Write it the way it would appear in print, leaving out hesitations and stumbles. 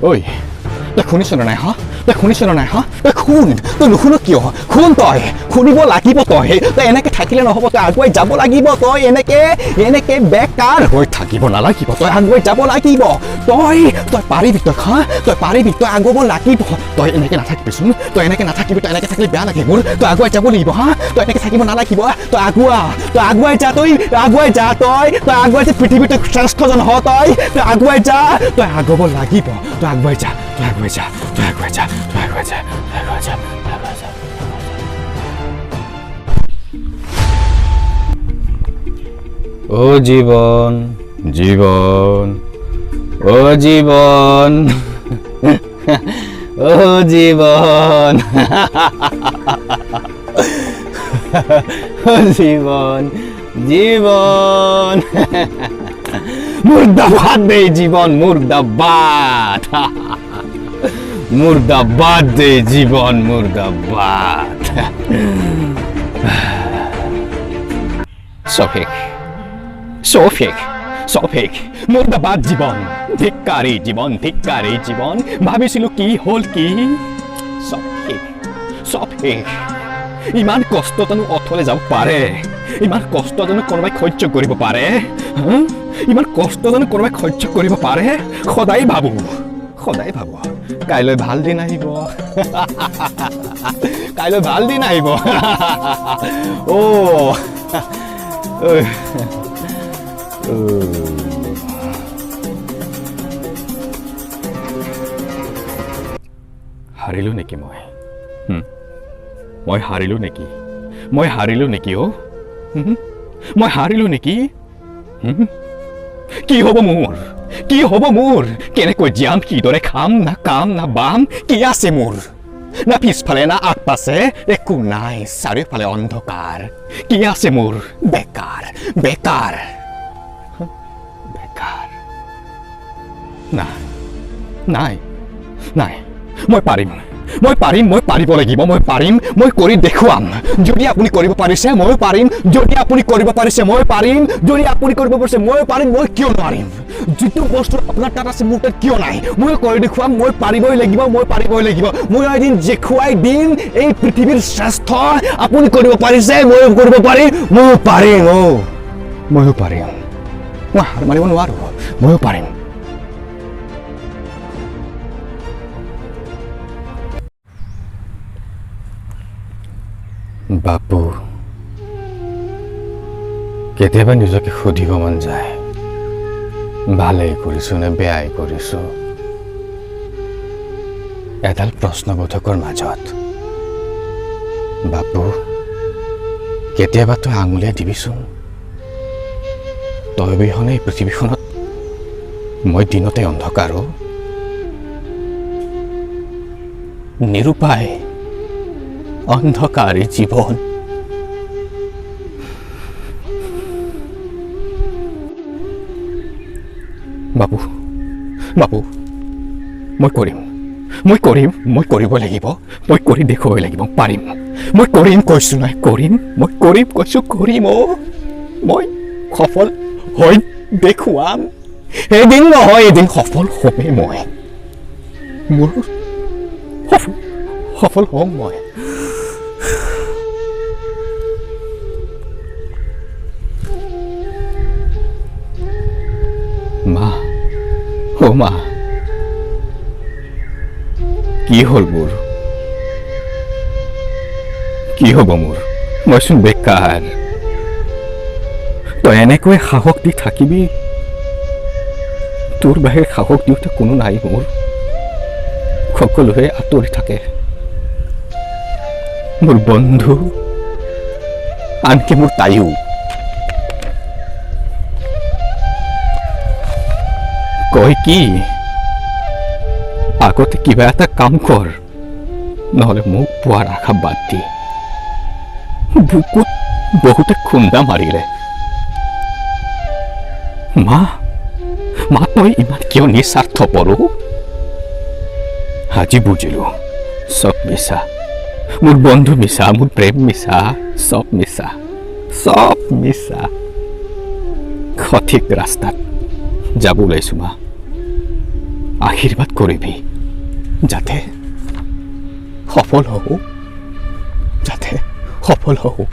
ঐ তই শুনিছ নাই হা তই শুনিছ নাই হা তই শুন তই নুশুন কিয় শুন তই শুনিব লাগিব তই এনেকে থাকিলে নহ'ব তই আগুৱাই যাব লাগিব তই এনেকে বেকাৰ হৈ থাকিব নালাগিব তই আগুৱাই যাব লাগিব তই পাৰিবি তই হা তই পাৰিবি তই আগুৱাব লাগিব তই এনেকে নাথাকিবিচোন তই এনেকে নাথাকিবি তই এনেকে থাকিলে বেয়া লাগে মোৰ তই আগুৱাই যাব লাগিব হা তই এনেকে থাকিব নালাগিব তই আগুৱাই যা তই আগুৱাই যা পৃথিৱীত শ্ৰেষ্ঠজন হ তই আগুৱাই যা তই আগুৱাব লাগিব তই আগুৱাই যা ও জীবন জীবন ও জীবন ও জীবন ও জীবন জীবন মুর্দাবাদ দে জীবন মুর্দাবাদ মুর্দাবাদ দে জীবন মুর্দাবাদ সফিক মুর্দাবাদ জীবন ধিক্কাৰী জীবন ভাবিছিলো কি হল কি সফিক ইমান কষ্ট জানো অথলে যাব পাৰে ইমান কষ্ট জানো কোনোবাই সহ্য কৰিব পাৰে ইমান কষ্ট জানো কোনোবাই সহ্য কৰিব পাৰে সদায় ভাবো কাইলৈ ভাল দিন আহিব ও হাৰিলো নেকি মই হাৰিলো নেকি মই হাৰিলো নেকি কি হ'ব মোৰ কেনেকৈ জীয়াম কিদৰে খাম না বাম কি আছে মোৰ না পিছফালে না আগপাছে একো নাই চাৰিওফালে অন্ধকাৰ কি আছে মোৰ বেকাৰ নাই মই পাৰিব লাগিব মই কৰি দেখুৱাম যদি আপুনি কৰিব পাৰিছে ময়ো পাৰিম যদি আপুনি কৰিব পাৰিছে ময়ো পাৰিম মই কিয় নোৱাৰিম যিটো বস্তু আপোনাৰ তাত আছে মোৰ তাত কিয় নাই মই কৰি দেখুৱাম মই পাৰিবই লাগিব মই এদিন দেখুৱাই দিম এই পৃথিৱীৰ শ্ৰেষ্ঠ আপুনি কৰিব পাৰিছে ময়ো কৰিব পাৰিম মই হাৰ মাৰিব নোৱাৰো ময়ো পাৰিম বাপু কেতিয়াবা নিজকে সুধিব মন যায় ভালেই কৰিছো নে বেয়াই কৰিছো এডাল প্ৰশ্নবোধকৰ মাজত বাপু কেতিয়াবা তই আঙুলিয়াই দিবিচোন তই অবিহনে এই পৃথিৱীখনত মই দিনতে অন্ধকাৰ নিৰুপায় অন্ধকাৰী জীৱন বাবু মই কৰিব লাগিব মই কৰি দেখুৱাব লাগিব পাৰিম মই কৰিম কৈছো নাই কৰিম মই সফল হৈ দেখুৱাম এদিন নহয় এদিন সফল হ'মেই মই মোৰ সফল হ'ম মই মা কি হ'ল মোৰ কি হ'ব মোৰ মইচোন বেকাৰ তই এনেকৈ সাহস দি থাকিবি তোৰ বাহিৰে সাহস দিওঁতে কোনো নাই মোৰ সকলোৱে আঁতৰি থাকে মোৰ বন্ধু আনকি মোৰ তাইও কয় কি আগতে কিবা এটা কাম কৰ নহলে মোক পোৱাৰ আশা বাদ দি বুকুত বহুতে খুন্দা মাৰিলে মা তই ইমান কিয় নিস্বাৰ্থপৰ আজি বুজিলো চব মিছা মোৰ বন্ধু মিছা মোৰ প্ৰেম মিছা সব মিছা সঠিক ৰাস্তাত যাব ওলাইছো মা আশীৰ্বাদ কৰিবি যাতে সফল হওঁ